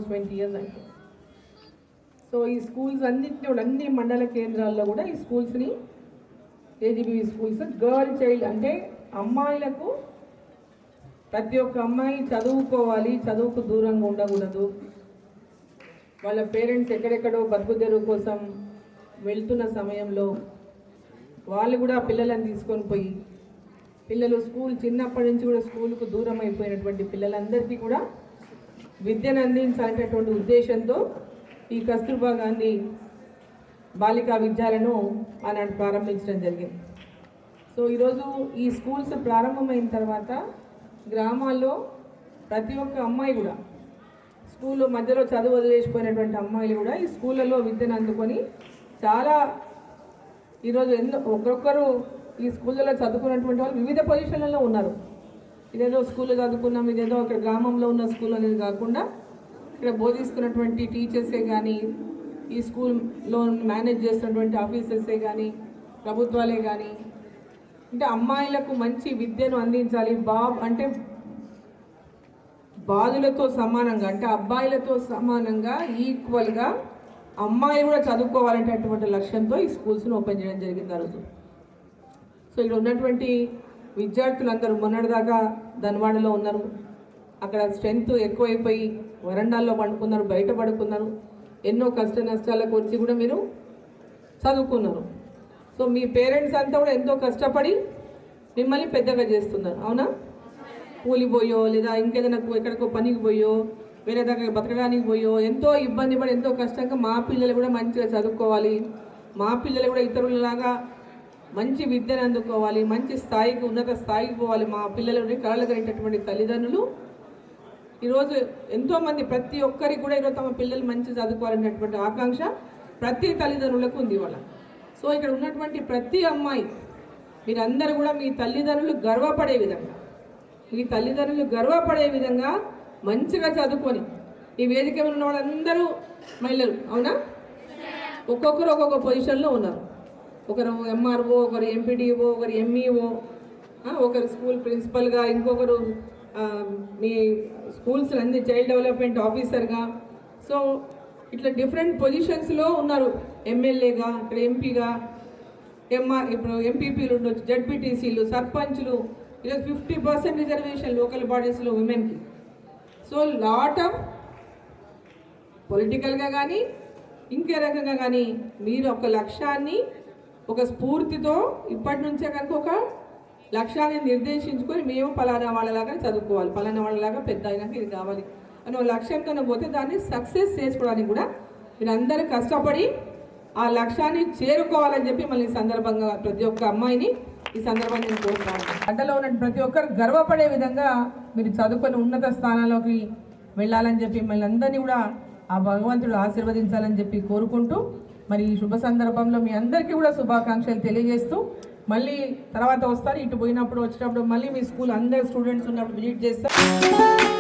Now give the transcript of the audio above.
Almost 20 years అంటే. So ఈ schools అన్ని మండల కేంద్రాల్లో కూడా ఈ స్కూల్స్ని కేజీబీవీ స్కూల్స్ గర్ల్ చైల్డ్ అంటే అమ్మాయిలకు ప్రతి ఒక్క అమ్మాయి చదువుకోవాలి, చదువుకు దూరంగా ఉండకూడదు. వాళ్ళ పేరెంట్స్ ఎక్కడెక్కడో బతుకుదెరువు కోసం వెళ్తున్న సమయంలో వాళ్ళు కూడా పిల్లలను తీసుకొని పోయి పిల్లలు స్కూల్ చిన్నప్పటి నుంచి కూడా స్కూల్కు దూరం అయిపోయినటువంటి పిల్లలందరికీ కూడా విద్యను అందించాలనేటువంటి ఉద్దేశంతో ఈ కస్తూర్బా గాంధీ బాలికా విద్యాలను ఆనాడు ప్రారంభించడం జరిగింది. సో ఈరోజు ఈ స్కూల్స్ ప్రారంభమైన తర్వాత గ్రామాల్లో ప్రతి ఒక్క అమ్మాయి కూడా స్కూల్లో మధ్యలో చదువు వదిలేసిపోయినటువంటి అమ్మాయిలు కూడా ఈ స్కూళ్ళలో విద్యను అందుకొని చాలా ఈరోజు ఒక్కొక్కరు ఈ స్కూళ్ళలో చదువుకున్నటువంటి వాళ్ళు వివిధ పొజిషన్లలో ఉన్నారు. ఇదేదో స్కూల్లో చదువుకున్నాం, ఇదేదో అక్కడ గ్రామంలో ఉన్న స్కూల్ అనేది కాకుండా ఇక్కడ బోధిస్తున్నటువంటి టీచర్సే కానీ, ఈ స్కూల్లో మేనేజ్ చేస్తున్నటువంటి ఆఫీసర్సే కానీ, ప్రభుత్వాలే కానీ, అంటే అమ్మాయిలకు మంచి విద్యను అందించాలి. అంటే బాలులతో సమానంగా, అంటే అబ్బాయిలతో సమానంగా ఈక్వల్గా అమ్మాయిలు కూడా చదువుకోవాలనేటటువంటి లక్ష్యంతో ఈ స్కూల్స్ను ఓపెన్ చేయడం జరిగింది ఆ రోజు. సో ఇక్కడ ఉన్నటువంటి విద్యార్థులందరూ మొన్నటిదాకా ధన్వాడలో ఉన్నారు, అక్కడ స్ట్రెంత్ ఎక్కువైపోయి వరండాల్లో పండుకున్నారు, బయట పడుకున్నారు, ఎన్నో కష్ట నష్టాలకు వచ్చి కూడా మీరు చదువుకున్నారు. సో మీ పేరెంట్స్ అంతా కూడా ఎంతో కష్టపడి మిమ్మల్ని పెద్దగా చేస్తున్నారు, అవునా? కూలిపోయో లేదా ఇంకేదైనా ఎక్కడికో పనికి పోయో వేరే దగ్గర బతకడానికి పోయో ఎంతో ఇబ్బంది పడి ఎంతో కష్టంగా మా పిల్లలు కూడా మంచిగా చదువుకోవాలి, మా పిల్లలు కూడా ఇతరులలాగా మంచి విద్యను అందుకోవాలి, మంచి స్థాయికి ఉన్నత స్థాయికి పోవాలి, మా పిల్లలని కళలు కలిగినటువంటి తల్లిదండ్రులు ఈరోజు ఎంతోమంది ప్రతి ఒక్కరికి కూడా ఈరోజు తమ పిల్లలు మంచి చదువుకోవాలనేటువంటి ఆకాంక్ష ప్రతి తల్లిదండ్రులకు ఉంది ఇవాళ. సో ఇక్కడ ఉన్నటువంటి ప్రతి అమ్మాయి మీరందరూ కూడా మీ తల్లిదండ్రులు గర్వపడే విధంగా మంచిగా చదువుకొని ఈ వేదిక ఉన్న వాళ్ళందరూ మహిళలు, అవునా? ఒక్కొక్కరు ఒక్కొక్క పొజిషన్లో ఉన్నారు. ఒకరు ఎంఆర్ఓ, ఒకరు ఎంపీడీఓ, ఒకరు ఎంఈఓ, ఒకరు స్కూల్ ప్రిన్సిపల్గా, ఇంకొకరు మీ స్కూల్స్ అన్ని చైల్డ్ డెవలప్మెంట్ ఆఫీసర్గా. సో ఇట్లా డిఫరెంట్ పొజిషన్స్లో ఉన్నారు. ఎమ్మెల్యేగా, ఇక్కడ ఎంపీగా, ఇప్పుడు ఎంపీపీలు ఉండొచ్చు, జడ్పీటీసీలు, సర్పంచ్లు. ఈరోజు 50% రిజర్వేషన్ లోకల్ బాడీస్లో ఉమెన్కి. సో లాట్ ఆఫ్ పొలిటికల్గా కానీ ఇంకే రకంగా కానీ మీరు ఒక లక్ష్యాన్ని ఒక స్ఫూర్తితో ఇప్పటి నుంచే కనుక ఒక లక్ష్యాన్ని నిర్దేశించుకొని మేము పలానా వాళ్ళలాగా చదువుకోవాలి, పలానా వాళ్ళలాగా పెద్ద అయినాక ఇది కావాలి అని ఒక లక్ష్యంతో పోతే దాన్ని సక్సెస్ చేసుకోవడానికి కూడా మీరు అందరూ కష్టపడి ఆ లక్ష్యాన్ని చేరుకోవాలని చెప్పి మళ్ళీ ఈ సందర్భంగా ప్రతి ఒక్క అమ్మాయిని ఈ సందర్భంగా నేను కోరుతాను. అడ్డలో ఉన్న ప్రతి ఒక్కరు గర్వపడే విధంగా మీరు చదువుకొని ఉన్నత స్థానాల్లోకి వెళ్ళాలని చెప్పి మళ్ళీ అందరినీ కూడా ఆ భగవంతుడు ఆశీర్వదించాలని చెప్పి కోరుకుంటూ మరి ఈ శుభ సందర్భంలో మీ అందరికీ కూడా శుభాకాంక్షలు తెలియజేస్తూ మళ్ళీ తర్వాత వస్తారు, ఇటు పోయినప్పుడు వచ్చేటప్పుడు మళ్ళీ మీ స్కూల్ అందరు స్టూడెంట్స్ ఉన్నప్పుడు విజిట్ చేస్తారు.